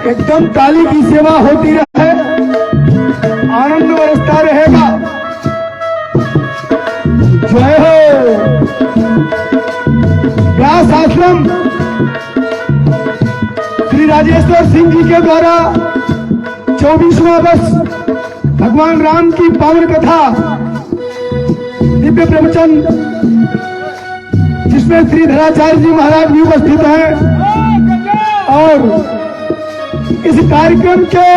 एकदम ताली की सेवा होती रहे, आनंद बरसता रहेगा। जय हो। व्यास आश्रम श्री राजेश्वर सिंह जी के द्वारा 24वां वर्ष भगवान राम की पावन कथा दिव्य प्रवचन, जिसमें श्री धराचार्य जी महाराज भी उपस्थित हैं, और इस कार्यक्रम के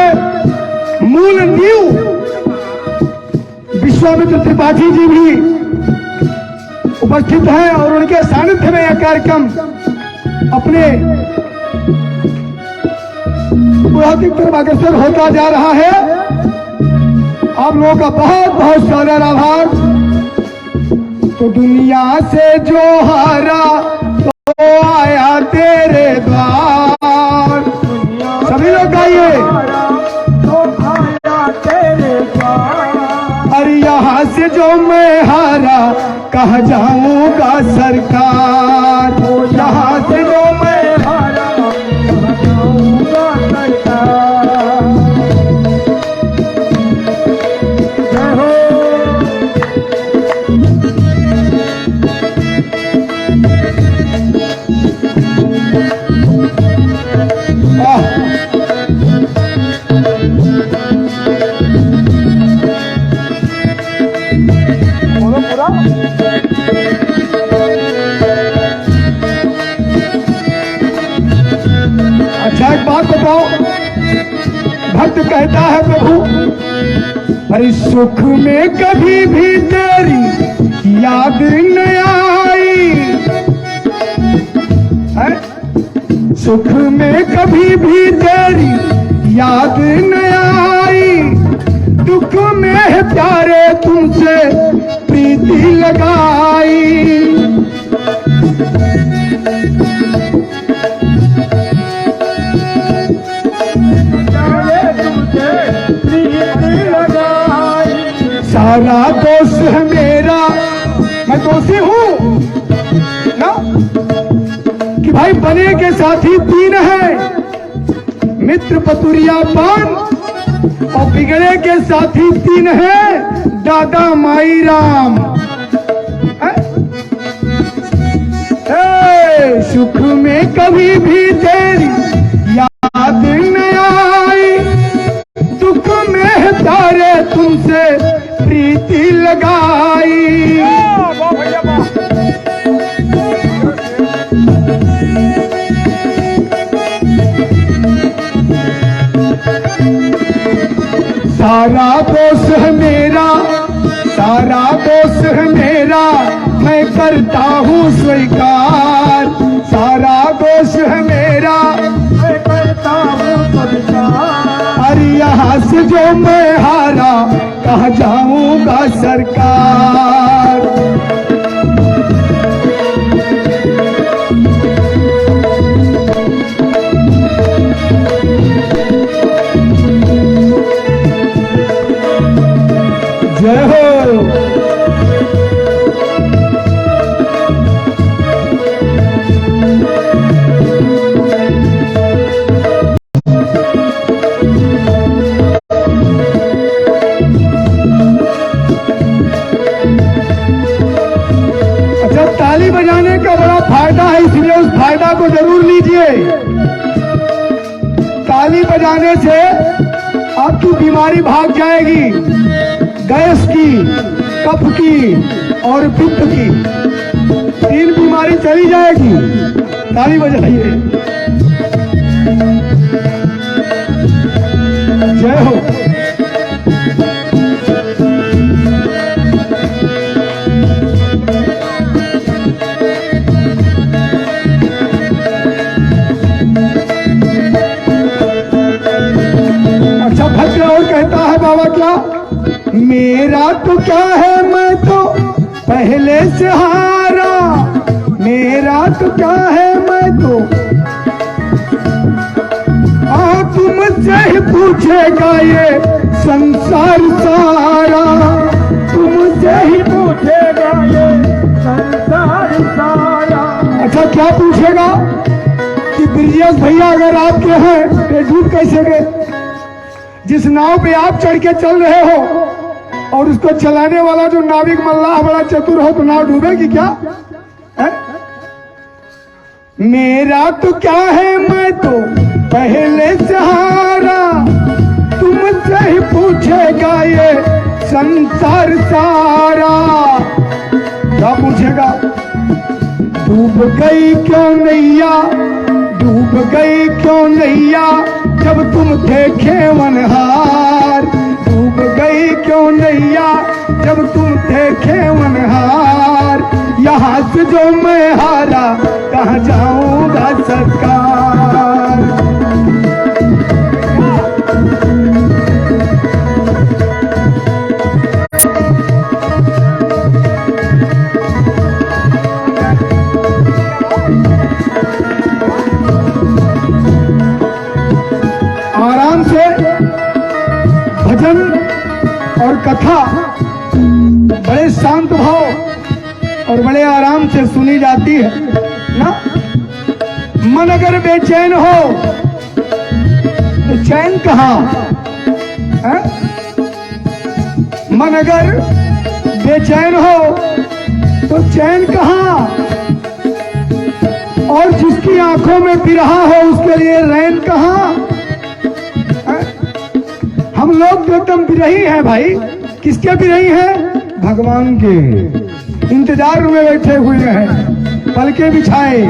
मूल नींव विश्वामित्र त्रिपाठी जी भी उपस्थित हैं, और उनके सानिध्य में यह कार्यक्रम अपने बुनियादी तरफ अग्रसर होता जा रहा है। आप लोगों का बहुत बहुत सारा आभार। तो दुनिया से जो हारा तो आया तेरे द्वार, सभी लोग गाइए। तो आया तेरे द्वार, अरे यहाँ से जो मैं हारा कहाँ जाऊंगा सरकार, तो यहाँ से जो मैं हारा कहाँ जाऊंगा सरकार। जय हो। अच्छा एक बात बताओ, भक्त कहता है प्रभु अरे सुख में कभी भी तेरी याद न आई है? सुख में कभी भी तेरी याद न आई, दुख में है प्यारे तुमसे प्रीति लगाई। सारा दोष है मेरा, मैं दोषी हूँ ना, कि भाई बने के साथी तीन है, मित्र पतुरिया पान, और बिगड़े के साथी तीन है, दादा माई राम। सुख में कभी भी तेरी याद न आई, दुख में है प्यारे तुमसे प्रीति लगाई। सारा दोष है मेरा, सारा दोष है मेरा, मैं करता हूँ स्वीकार। सारा दोष है मेरा, मैं करता हूँ स्वीकार। अरे यहाँ से जो मैं हारा कहाँ जाऊंगा सरकार। जय हो। अच्छा, ताली बजाने का बड़ा फायदा है, इसलिए उस फायदा को जरूर लीजिए। ताली बजाने से आपकी बीमारी भाग जाएगी, गैस की, कफ की और पित्त की, तीन बीमारी चली जाएगी। ताली बजाइए। जय हो। अच्छा, भक्त और कहता है बाबा क्या, मेरा तो क्या है मैं तो पहले से हारा, मेरा तो क्या है मैं तो, तुमसे ही पूछेगा ये संसार सारा, तुमसे ही पूछेगा ये संसार सारा। अच्छा, क्या पूछेगा कि ब्रिजेश भैया अगर आपके हैं तो डूब कैसे गए? जिस नाव पे आप चढ़ के चल रहे हो और उसको चलाने वाला जो नाविक मल्लाह बड़ा चतुर हो तो नाव डूबेगी क्या है? मेरा तो क्या है, मैं तो पहले सहारा, तुमसे ही पूछेगा ये संसार सारा। क्या पूछेगा? डूब गई क्यों नैया, डूब गई क्यों नैया, जब तुम थे खेवनहार। डूब गई क्यों नैया, जब तुम थे खेवनहार। यहाँ से जो मैं हारा, कहाँ जाऊंगा सरकार। आराम से भजन और कथा बड़े शांत भाव और बड़े आराम से सुनी जाती है ना। मन अगर बेचैन हो तो चैन कहाँ है? मन अगर बेचैन हो तो चैन कहाँ? और जिसकी आंखों में बिरहा हो उसके लिए रैन कहाँ? हम लोग तो एकदम बिरही हैं भाई। किसके बिरही हैं? भगवान के। इंतजार में बैठे हुए हैं, पलके बिछाए।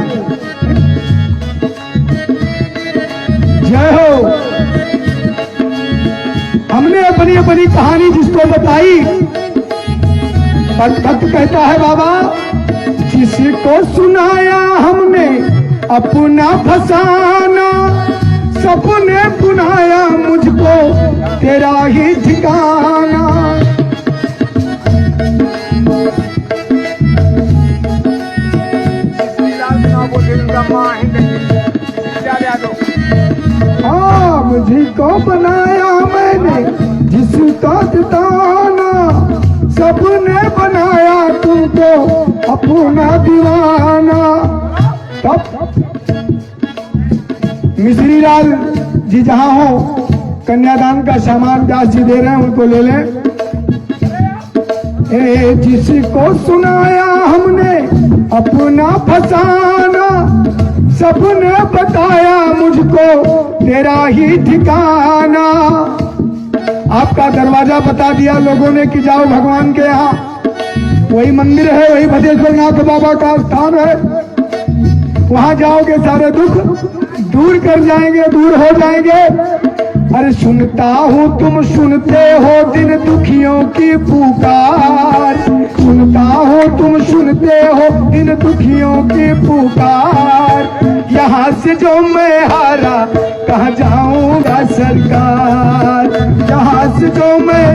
जय हो। हमने अपनी अपनी कहानी जिसको बताई, भक्त कहता है बाबा जिसको सुनाया हमने अपना फसाना, सपने बुनाया मुझको तेरा ही ठिकाना। हाँ मुझको बनाया मैंने जिसका जिताना, सबने बनाया तुमको अपना दीवाना। तब मिश्री लाल जी जहां हो, कन्यादान का सामान व्यास जी दे रहे हैं, उनको ले लें। जिसको सुनाया हमने अपना फसाना, सबने बताया मुझको तेरा ही ठिकाना। आपका दरवाजा बता दिया लोगों ने कि जाओ भगवान के यहाँ, वही मंदिर है, वही भदेश्वर नाथ बाबा का स्थान है। वहां जाओगे सारे दुख दूर कर जाएंगे, दूर हो जाएंगे। अरे सुनता हूँ तुम सुनते हो दिन दुखियों की पुकार, सुनता हूँ तुम सुनते हो दिन दुखियों की पुकार। यहाँ से जो मैं हारा कहाँ जाऊंगा सरकार, यहाँ से जो मैं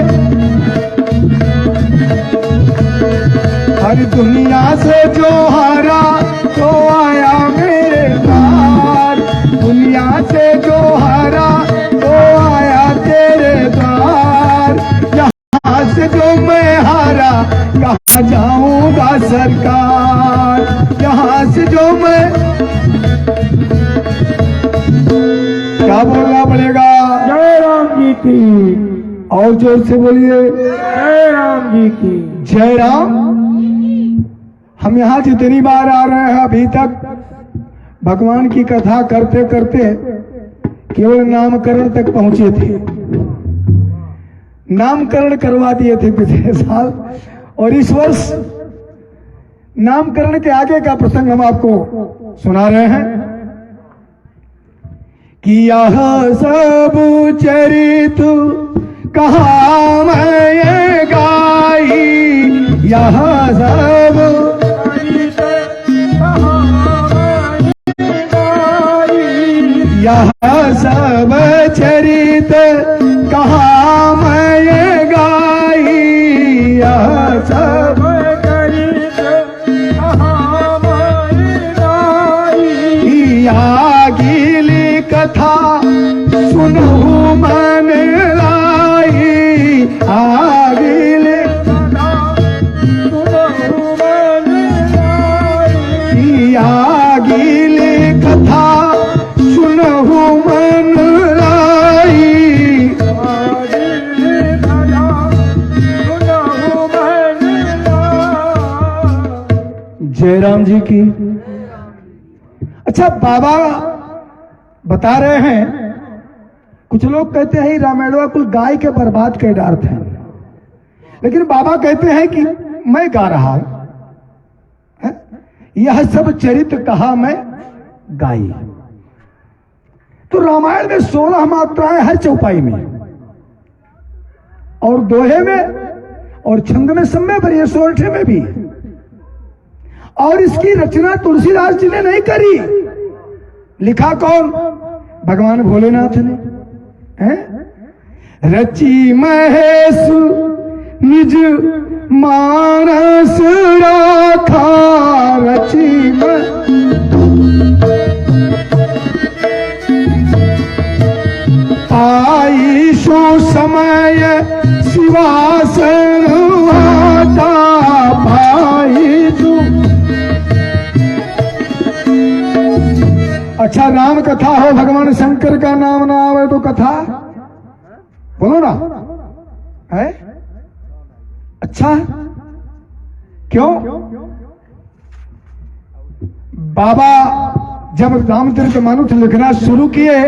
हर दुनिया से जो हारा तो आया मेरे द्वार, दुनिया से जो हारा तो आया तेरे द्वार। यहाँ से जो मैं हारा कहाँ जाऊंगा सरकार, यहाँ से जो मैं क्या बोलना पड़ेगा? जय राम जी की, और जोर से बोलिए जय राम जी की। जय राम। हम यहाँ जितनी बार आ रहे हैं अभी तक भगवान की कथा करते करते केवल नामकरण तक पहुंचे थे। नामकरण करवा दिए थे पिछले साल, और इस वर्ष नामकरण के आगे का प्रसंग हम आपको सुना रहे हैं कि यह सब चरित कहा मैं गाई, यह सब यह सब चरित कहा मैं गाई, यह सब चरित कहा मैं गाई। आगिली कथा सुनू मन लाई, आगिली आगिली कथा जी की। अच्छा, बाबा बता रहे हैं, कुछ लोग कहते हैं रामायणवा कुल गाय के बर्बाद के डार्थ हैं, लेकिन बाबा कहते हैं कि मैं गा रहा हूं, यह सब चरित्र कहा मैं गाई। तो रामायण में 16 मात्राएं हर चौपाई में, और दोहे में और छंद में, सब में, पर ये सोरठे में भी। और इसकी रचना तुलसीदास जी ने नहीं करी, लिखा कौन? भगवान भोलेनाथ ने। रची महेश निज मानस राखा, रची आई सो समय शिवासन आता पाई सो। अच्छा, राम कथा हो, भगवान शंकर का नाम ना आवे तो कथा बोलो ना है? अच्छा, क्यों? बाबा जब रामचरित मानस लिखना शुरू किए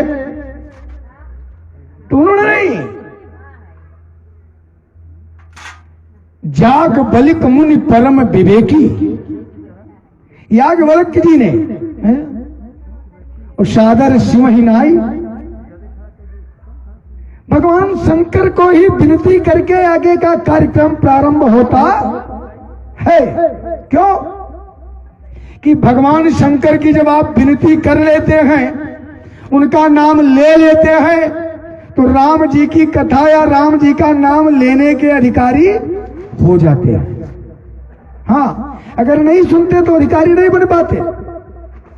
तो उन्होंने नहीं, जाग बलिक मुनि परम विवेकी, याज्ञवल्क्य जी ने, और सादर सिंह ही नाई, भगवान शंकर को ही विनती करके आगे का कार्यक्रम प्रारंभ होता है। क्यों? कि भगवान शंकर की जब आप विनती कर लेते हैं, उनका नाम ले लेते हैं, तो राम जी की कथा या राम जी का नाम लेने के अधिकारी हो जाते हैं। हाँ, अगर नहीं सुनते तो अधिकारी नहीं बन पाते।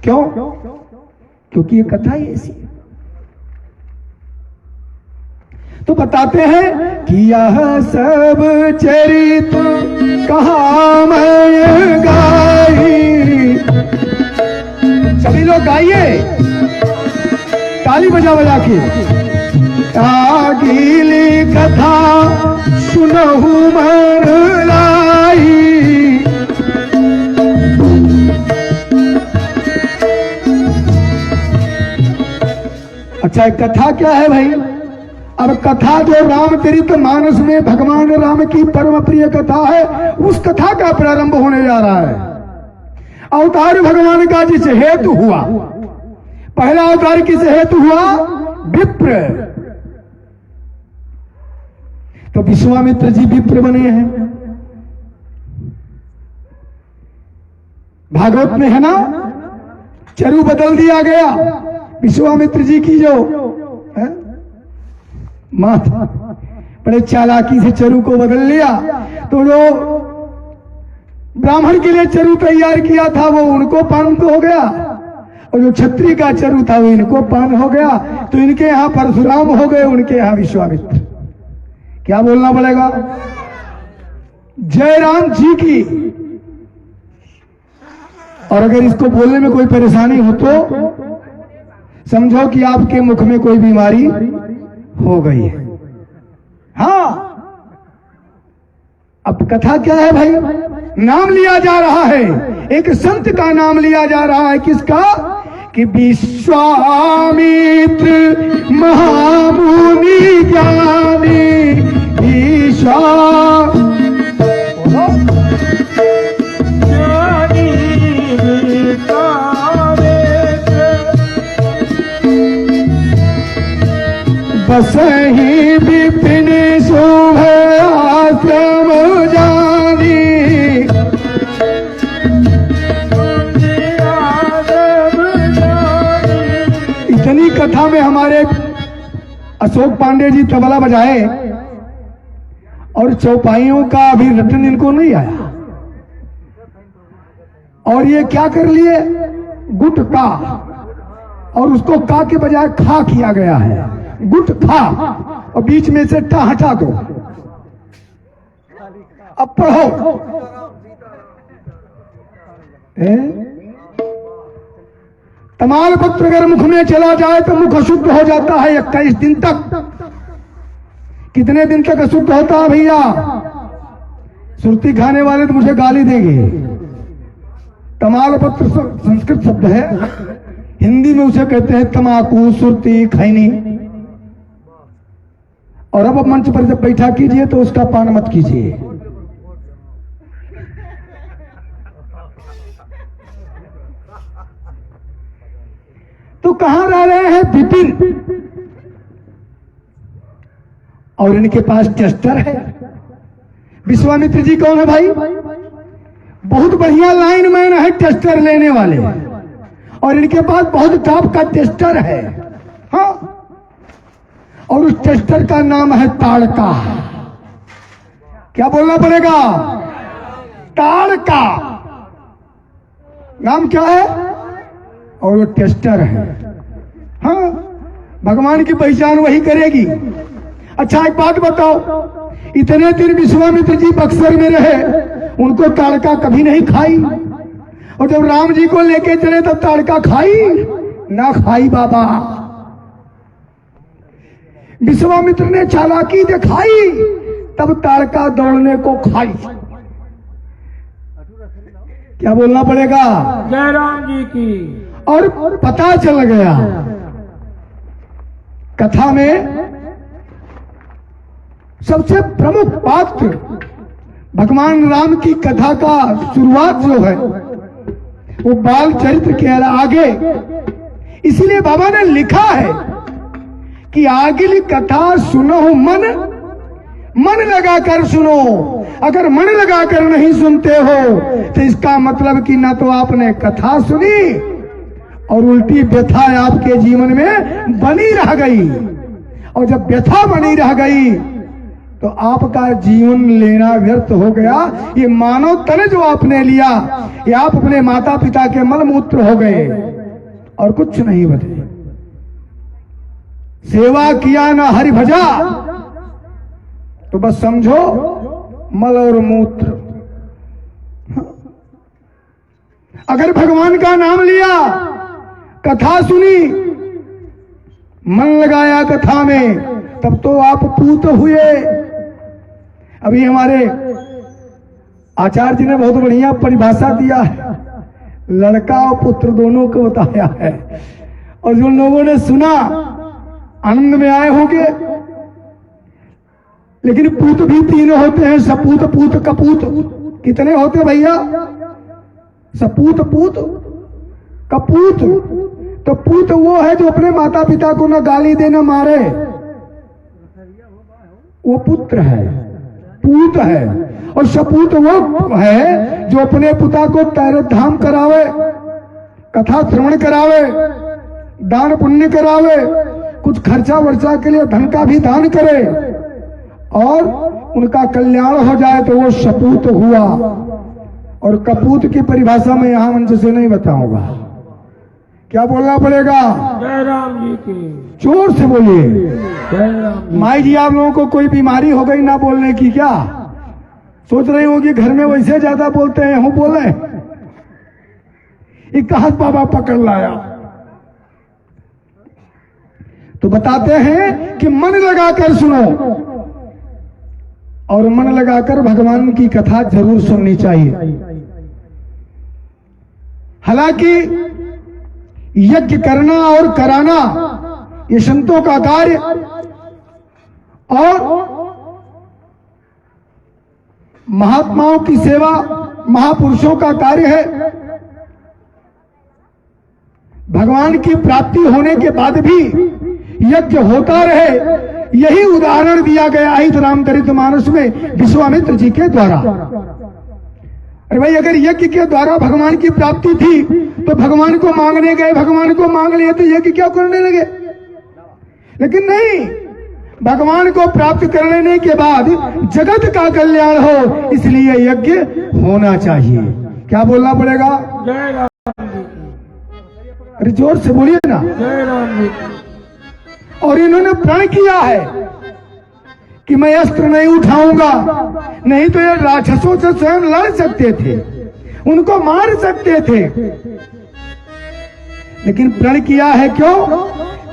क्यों? क्योंकि ये कथा ही ऐसी है। तो बताते हैं कि यह सब चरित्र कहा मैं गाई। सभी लोग गाइए, ताली बजा बजा के। गीली कथा सुनहु मन लाई, अच्छा, कथा क्या है भाई? अब कथा जो रामचरित मानस में भगवान राम की परम प्रिय कथा है, उस कथा का प्रारंभ होने जा रहा है। अवतार भगवान का जिस हेतु हुआ, पहला अवतार किस हेतु हुआ? विप्र। तो विश्वामित्र जी विप्र बने हैं। भागवत में है ना, चरु बदल दिया गया। विश्वामित्र जी की जो माता बड़े चालाकी से चरु को बदल लिया, तो जो ब्राह्मण के लिए चरु तैयार किया था वो उनको पान हो गया, और जो क्षत्रिय का चरु था वो इनको पान हो गया। तो इनके यहाँ परशुराम हो गए, उनके यहाँ विश्वामित्र। क्या बोलना पड़ेगा? जय राम जी की। और अगर इसको बोलने में कोई परेशानी हो तो समझो कि आपके मुख में कोई बीमारी हो गई है। हाँ, अब कथा क्या है भाई? नाम लिया जा रहा है, एक संत का नाम लिया जा रहा है। किसका? कि विश्वामित्र महामुनि ज्ञानी ईशा बसहि विपिन शोभ आश्रम जानी। इतनी कथा में हमारे अशोक पांडे जी तबला बजाए, और चौपाइयों का अभी रटन इनको नहीं आया, और ये क्या कर लिए? गुट का, और उसको का के बजाय खा किया गया है। गुट खा, और बीच में से टा हटा दो। अब पढ़ो। तमाल पत्र अगर मुख में चला जाए तो मुख अशुद्ध हो जाता है 21 दिन तक। कितने दिन तक अशुद्ध होता है भैया? सुरती खाने वाले तो मुझे गाली देंगे। तमालपत्र संस्कृत शब्द है, हिंदी में उसे कहते हैं तमाकू, सुरती, खैनी। और अब मंच पर जब बैठा कीजिए तो उसका पान मत कीजिए। तो कहां रह रहे हैं विपिन, और इनके पास टेस्टर है। विश्वामित्र जी कौन है भाई? बहुत बढ़िया लाइनमैन है, टेस्टर लेने वाले, और इनके पास बहुत टॉप का टेस्टर है। हाँ, और उस टेस्टर का नाम है ताड़का। क्या बोलना पड़ेगा? ताड़का नाम क्या है? और वो टेस्टर है। हाँ, भगवान की पहचान वही करेगी। अच्छा एक बात बताओ, इतने दिन विश्वामित्र जी बक्सर में रहे, उनको ताड़का कभी नहीं खाई, और जब राम जी को लेके चले तब ताड़का खाई ना खाई? बाबा, विश्वामित्र ने चालाकी दिखाई तब ताड़का दौड़ने को खाई। क्या बोलना पड़ेगा? जय राम जी की। और पता चल गया कथा में सबसे प्रमुख पात्र भगवान राम की कथा का शुरुआत जो है वो बाल चरित्र के आगे, इसलिए बाबा ने लिखा है कि आगे कथा सुनो मन लगाकर सुनो। अगर मन लगाकर नहीं सुनते हो तो इसका मतलब कि ना तो आपने कथा सुनी और उल्टी व्यथा आपके जीवन में बनी रह गई, और जब व्यथा बनी रह गई तो आपका जीवन लेना व्यर्थ हो गया। ये मानव तन जो आपने लिया, ये आप अपने माता पिता के मलमूत्र हो गए और कुछ नहीं बचे। सेवा किया ना हरि भजा, तो बस समझो मल और मूत्र। अगर भगवान का नाम लिया, कथा सुनी, मन लगाया कथा में, तब तो आप पूत हुए। अभी हमारे आचार्य जी ने बहुत बढ़िया परिभाषा दिया है, लड़का और पुत्र दोनों को बताया है, और जो लोगों ने सुना आनंद में आए होंगे। लेकिन पूत भी तीन होते हैं, सपूत, पूत, कपूत। कितने होते भैया? सपूत, पूत, कपूत। तो पूत वो है जो अपने माता पिता को न गाली दे न मारे, वो पुत्र है, पूत है। और सपूत वो है जो अपने पिता को तीर्थ धाम करावे, कथा श्रवण करावे, दान पुण्य करावे, कुछ खर्चा वर्चा के लिए धन का भी दान करे, और उनका कल्याण हो जाए तो वो सपूत हुआ। और कपूत की परिभाषा में यहां मंच से नहीं बताऊंगा। क्या बोलना पड़ेगा? जय राम जी की। जोर से बोलिए। जय राम जी। माई जी, आप लोगों को कोई बीमारी हो गई ना बोलने की? क्या सोच रही होगी घर में वैसे ज्यादा बोलते हैं, हम बोले एक कहा बाबा पकड़ लाया। तो बताते हैं कि मन लगाकर सुनो, और मन लगाकर भगवान की कथा जरूर सुननी चाहिए। हालांकि यज्ञ करना और कराना ये संतों का कार्य, और महात्माओं की सेवा महापुरुषों का कार्य है। भगवान की प्राप्ति होने के बाद भी यज्ञ होता रहे, यही उदाहरण दिया गया है रामचरितमानस में विश्वामित्र जी के द्वारा। अरे भाई, अगर यज्ञ के द्वारा भगवान की प्राप्ति थी तो भगवान को मांगने गए, भगवान को मांग लिए तो यज्ञ क्या करने लगे? लेकिन नहीं, भगवान को प्राप्त कर लेने के बाद जगत का कल्याण हो, इसलिए यज्ञ होना चाहिए। क्या बोलना पड़ेगा? जय राम जी की। अरे जोर से बोलिए ना। जय राम जी की। और इन्होंने प्रण किया है कि मैं अस्त्र नहीं उठाऊंगा, नहीं तो ये राक्षसों से स्वयं लड़ सकते थे, उनको मार सकते थे। लेकिन प्रण किया है क्यों?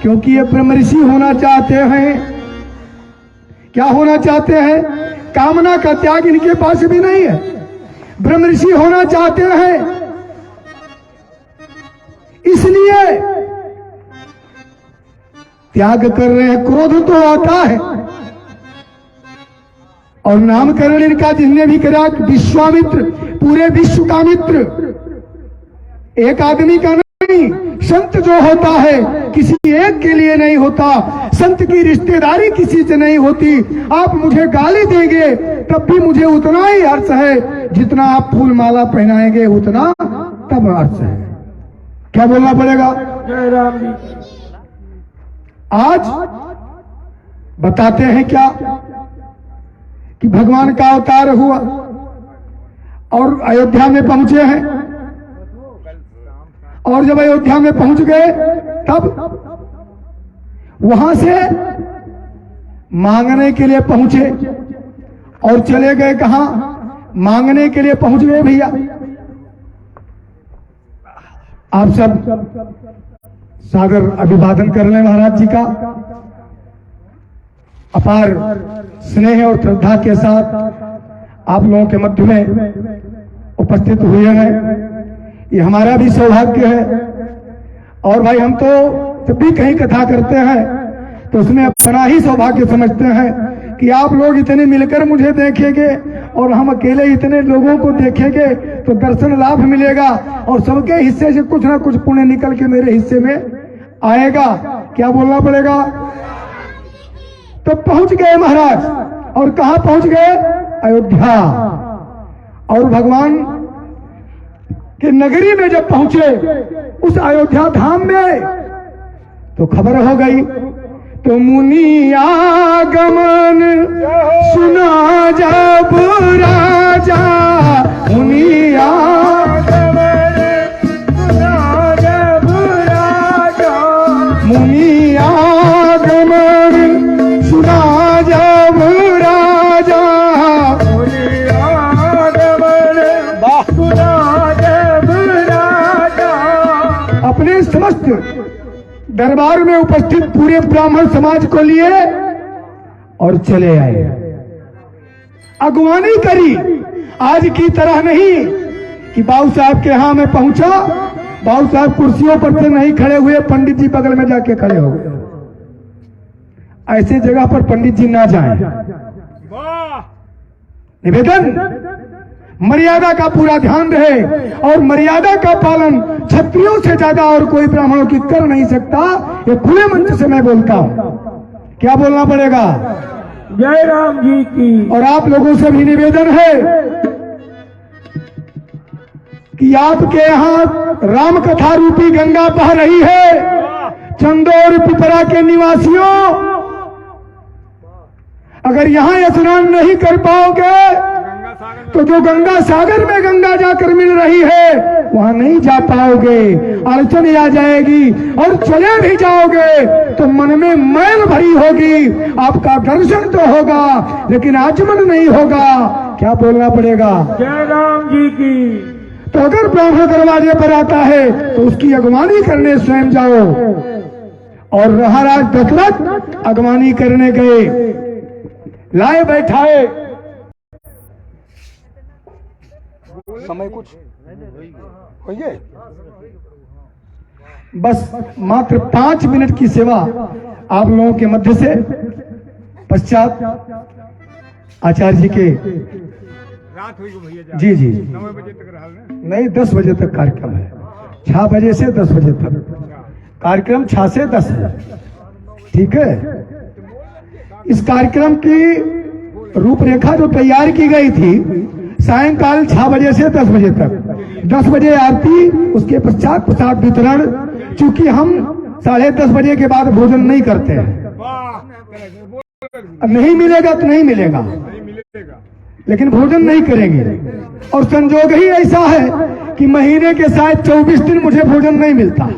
क्योंकि ये ब्रह्म ऋषि होना चाहते हैं। क्या होना चाहते हैं? कामना का त्याग इनके पास भी नहीं है, ब्रह्म ऋषि होना चाहते हैं। इसलिए त्याग कर रहे हैं। क्रोध तो आता है, और नामकरण इनका जिसने भी करा विश्वामित्र, पूरे विश्व का मित्र, एक आदमी का नहीं। संत जो होता है किसी एक के लिए नहीं होता, संत की रिश्तेदारी किसी से नहीं होती। आप मुझे गाली देंगे तब भी मुझे उतना ही हर्ष है जितना आप फूल माला पहनाएंगे उतना तब हर्ष है। क्या बोलना पड़ेगा? जय राम जी की। आज बताते हैं क्या कि भगवान का अवतार हुआ और अयोध्या में पहुंचे हैं, और जब अयोध्या में पहुंच गए तब वहां से मांगने के लिए पहुंचे और चले गए कहां? मांगने के लिए पहुंच गए भैया। आप सब सादर अभिवादन कर रहे हैं महाराज जी का। अपार स्नेह और श्रद्धा के साथ आप लोगों के मध्य में उपस्थित हुए हैं, ये हमारा भी सौभाग्य है। और भाई हम तो जब भी कहीं कथा करते हैं तो उसमें अपना ही सौभाग्य समझते हैं कि आप लोग इतने मिलकर मुझे देखेंगे और हम अकेले इतने लोगों को देखेंगे तो दर्शन लाभ मिलेगा और सबके हिस्से से कुछ ना कुछ पुण्य निकल के मेरे हिस्से में आएगा। क्या बोलना पड़ेगा? तो पहुंच गए महाराज, और कहां पहुंच गए? अयोध्या। और भगवान के नगरी में जब पहुंचे उस अयोध्या धाम में तो खबर हो गई। तो मुनि आगमन सुना जब राजा, मुनि आगमन सुना जब राजा, मुनि आगमन सुना जब राजा, मुनि आगमन सुना जब राजा। अपने समस्त दरबार में उपस्थित पूरे ब्राह्मण समाज को लिए और चले आए। अगवानी करी, आज की तरह नहीं कि बाबू साहब के यहां मैं पहुंचा, बाबू साहब कुर्सियों पर से नहीं खड़े हुए, पंडित जी बगल में जाके खड़े हो गए। ऐसे जगह पर पंडित जी ना जाएं। निवेदन, मर्यादा का पूरा ध्यान रहे, और मर्यादा का पालन क्षत्रियों से ज्यादा और कोई ब्राह्मणों की कर नहीं सकता। ये खुले मंच से मैं बोलता हूं। क्या बोलना पड़ेगा? जय राम जी की। और आप लोगों से भी निवेदन है कि आपके यहाँ राम कथा रूपी गंगा बह रही है। चंदौर पिपरा के निवासियों, अगर यहाँ स्नान नहीं कर पाओगे तो जो गंगा सागर में गंगा जाकर मिल रही है वहां नहीं जा पाओगे, अड़चन आ जाएगी। और चले भी जाओगे तो मन में मैल भरी होगी। आपका दर्शन तो होगा लेकिन आचमन नहीं होगा। क्या बोलना पड़ेगा? जय राम जी की। तो अगर ब्राह्मण दरवाजे पर आता है तो उसकी अगवानी करने स्वयं जाओ। और महाराज दशरथ अगवानी करने गए, लाए बैठाए। समय कुछ होइए, बस मात्र 5 मिनट की सेवा आप लोगों के मध्य से। पश्चात आचार्य जी के रात हुई भैया, जी जी 9 बजे तक रहा नहीं 10 बजे तक कार्यक्रम है। 6 बजे से 10 बजे तक कार्यक्रम, 6 से 10 है। ठीक है। इस कार्यक्रम की रूपरेखा जो तैयार की गई थी सायंकाल 6 बजे से 10 बजे तक, 10 बजे आरती, उसके पश्चात प्रसाद वितरण। चूंकि हम 10:30 बजे के बाद भोजन नहीं करते हैं, नहीं मिलेगा तो नहीं मिलेगा, लेकिन भोजन नहीं करेंगे। और संजोग ही ऐसा है कि महीने के शायद 24 दिन मुझे भोजन नहीं मिलता।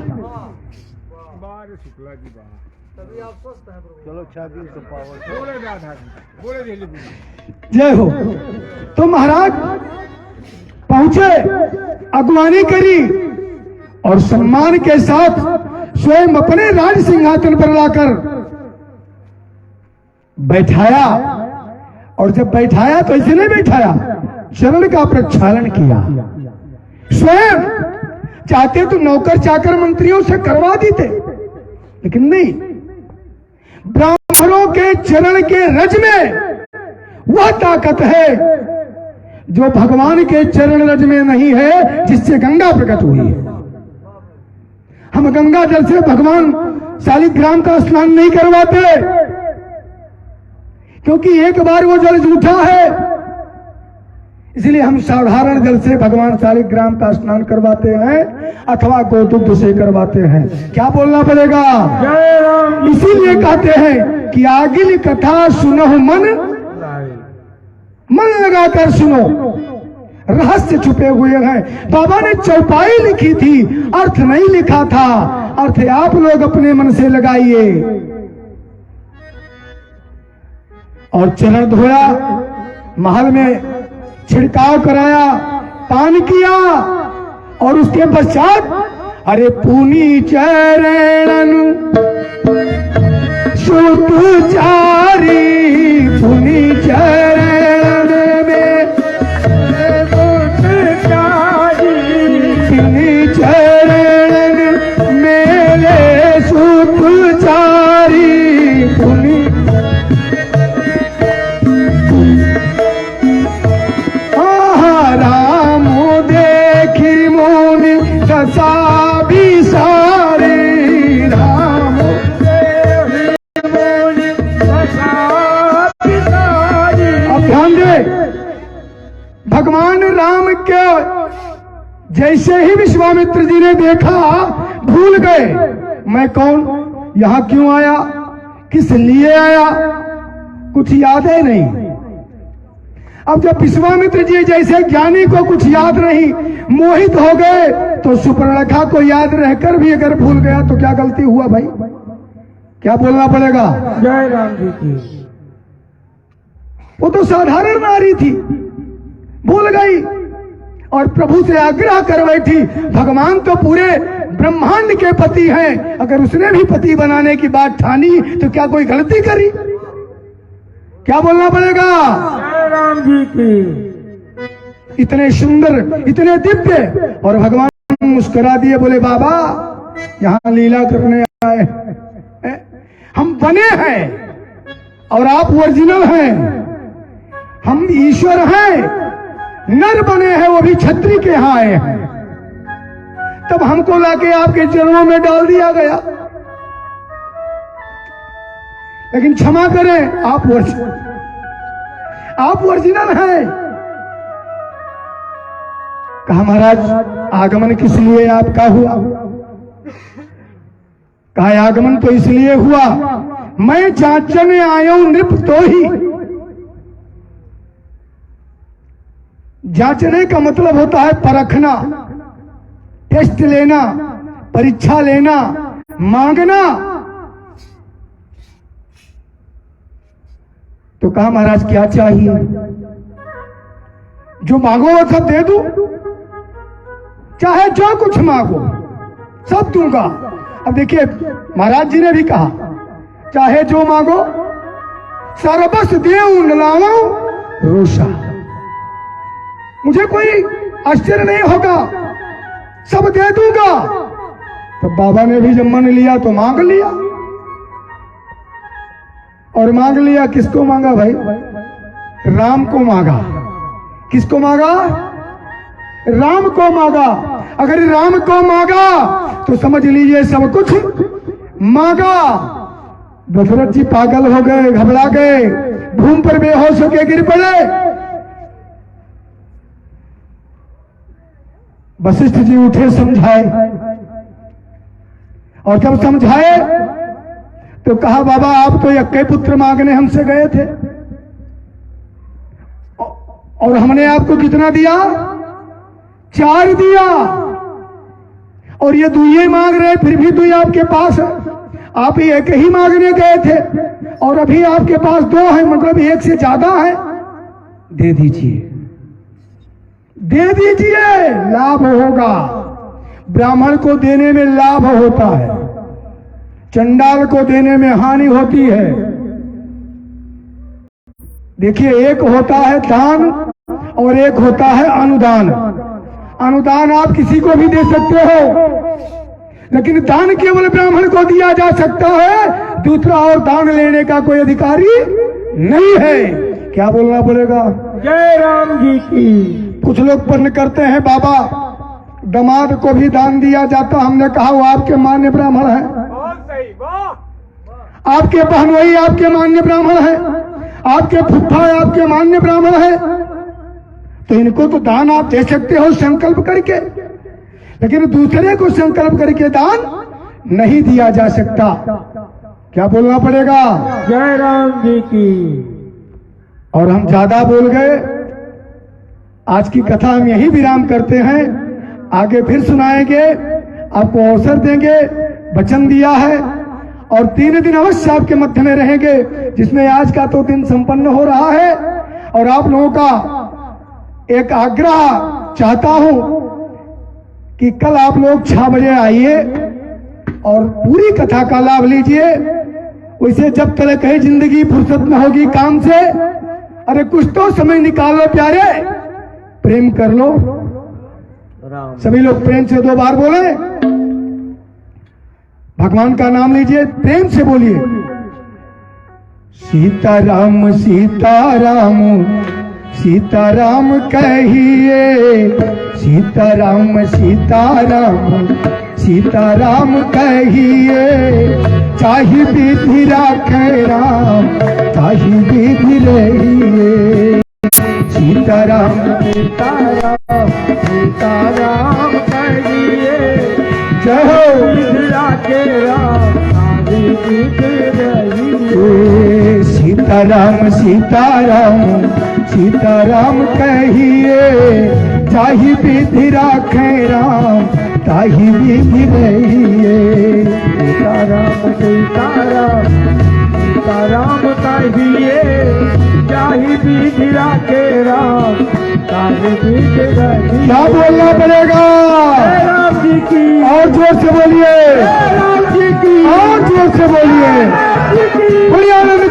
जय हो। तो महाराज पहुंचे, अगवानी करी और सम्मान के साथ स्वयं अपने राज सिंहासन पर लाकर बैठाया। और जब बैठाया तो ऐसे नहीं बैठाया, चरण का प्रक्षालन किया। स्वयं चाहते तो नौकर चाकर मंत्रियों से करवा देते, लेकिन नहीं। ब्राह्मणों के चरण के रज में वह ताकत है जो भगवान के चरण रज में नहीं है, जिससे गंगा प्रकट हुई है। हम गंगा जल से भगवान शालिग्राम का स्नान नहीं करवाते, क्योंकि एक बार वो जल झूठा है, इसलिए हम साधारण जल से भगवान शालिग्राम का स्नान करवाते हैं अथवा गोदुग्ध से करवाते हैं। क्या बोलना पड़ेगा? जय राम। इसीलिए कहते हैं कि आगिल कथा सुनो मन लगाकर सुनो, रहस्य छुपे हुए हैं। बाबा ने चौपाई लिखी थी, अर्थ नहीं लिखा था। अर्थ आप लोग अपने मन से लगाइए। और चरण धोया, महल में छिड़काव कराया, पान किया, और उसके पश्चात अरे पुनी चरण सुतुचारी, पुनी चरण में पुनी चरण मेरे सुतुचारी, पुनी राम देखी मुनि दशा भी सारी, राम देखी मुनि दशा भी सारी। अब ध्यान दे, भगवान राम के जैसे ही विश्वामित्र जी ने देखा भूल गए मैं कौन, यहां क्यों आया, किस लिए आया, कुछ याद है नहीं। अब जब विश्वामित्र जी जैसे ज्ञानी को कुछ याद नहीं, मोहित हो गए, तो सुपर्णखा को याद रहकर भी अगर भूल गया तो क्या गलती हुआ भाई? क्या बोलना पड़ेगा? जय राम जी की। वो तो साधारण नारी थी, भूल गई और प्रभु से आग्रह कर बैठी। भगवान तो पूरे ब्रह्मांड के पति हैं, अगर उसने भी पति बनाने की बात ठानी तो क्या कोई गलती करी? क्या बोलना पड़ेगा? जय राम जी की। इतने सुंदर, इतने दिव्य, और भगवान मुस्कुरा दिए, बोले बाबा यहां लीला करने आए हैं। हम बने हैं और आप ओरिजिनल हैं, हम ईश्वर हैं, नर बने हैं, वो भी छत्री के यहां आए हैं। तब हमको लाके आपके चरणों में डाल दिया गया, लेकिन क्षमा करें, आप ओरिजिनल हैं। कहा महाराज आगमन किस लिए आपका हुआ? कहा आगमन तो इसलिए हुआ, मैं जांचने आया हूं नृप तो ही। जांचने का मतलब होता है परखना, टेस्ट लेना, परीक्षा लेना, मांगना। तो कहा महाराज क्या चाहिए? जो मांगो वो सब दे दूं, चाहे जो कुछ मांगो सब दूंगा। अब देखिए महाराज जी ने भी कहा चाहे जो मांगो सरबस देऊं नलाऊं रोषा। मुझे कोई आश्चर्य नहीं होगा, सब दे दूंगा। तो बाबा ने भी जब मन लिया तो मांग लिया, और मांग लिया। किसको मांगा भाई? राम को मांगा। किसको मांगा? राम को मांगा। अगर राम को मांगा तो समझ लीजिए सब कुछ मांगा। दशरथ जी पागल हो गए, घबरा गए, भूमि पर बेहोश होकर गिर पड़े। वशिष्ठ जी उठे, समझाए, और जब समझाए तो कहा बाबा आप तो यक्के पुत्र मांगने हमसे गए थे, और हमने आपको कितना दिया? 4 दिया, और ये दुइये मांग रहे, फिर भी दुई आपके पास है। आप ही एक ही मांगने गए थे और अभी आपके पास 2 है, मतलब 1 से ज्यादा है। दे दीजिए, दे दीजिए, लाभ होगा। ब्राह्मण को देने में लाभ होता है, चंडाल को देने में हानि होती है। देखिए एक होता है दान और एक होता है अनुदान। अनुदान आप किसी को भी दे सकते हो, लेकिन दान केवल ब्राह्मण को दिया जा सकता है, दूसरा और दान लेने का कोई अधिकारी नहीं है। क्या बोलना पड़ेगा? जय राम जी की। कुछ लोग प्रश्न करते हैं, बाबा दामाद को भी दान दिया जाता, हमने कहा वो आपके मान्य ब्राह्मण है, बहुत सही, वाह। आपके बहनोई आपके मान्य ब्राह्मण है, आपके फुफ्फा आपके मान्य ब्राह्मण है, तो इनको तो दान आप दे सकते हो संकल्प करके, लेकिन दूसरे को संकल्प करके दान नहीं दिया जा सकता। क्या बोलना पड़ेगा? जय राम जी की। और हम ज्यादा बोल गए, आज की कथा हम यही विराम करते हैं, आगे फिर सुनाएंगे, आपको अवसर देंगे, वचन दिया है, और 3 दिन अवश्य आपके मध्य में रहेंगे, जिसमें आज का तो दिन संपन्न हो रहा है। और आप लोगों का एक आग्रह चाहता हूं कि कल आप लोग 6 बजे आइए और पूरी कथा का लाभ लीजिए। वैसे जब तक कहीं जिंदगी फुर्सत में होगी काम से, अरे कुछ तो समय निकालो प्यारे, प्रेम कर लो। राम। सभी लोग प्रेम से 2 बार बोले, भगवान का नाम लीजिए, प्रेम से बोलिए, सीताराम सीताराम सीताराम कहिए, सीताराम सीताराम सीताराम कहिए, चाहे विधि राखे राम, चाहे विधि रहिए। सीताराम सीताराम सीताराम कहिए, जय हो। विधि के राम आदि विधि रहिए। सीताराम सीताराम सीताराम कहिए, चाहे विधि राखे राम, ताहि विधि रहिए। सीताराम सीताराम सीताराम कहिए, चाहे विधि के राम ताहि विधि रहिए। क्या बोलना पड़ेगा? जय राम जी की। और जोर से बोलिए, जय राम जी की। और जोर से बोलिए। जय राम जी की। बोलिए आनंद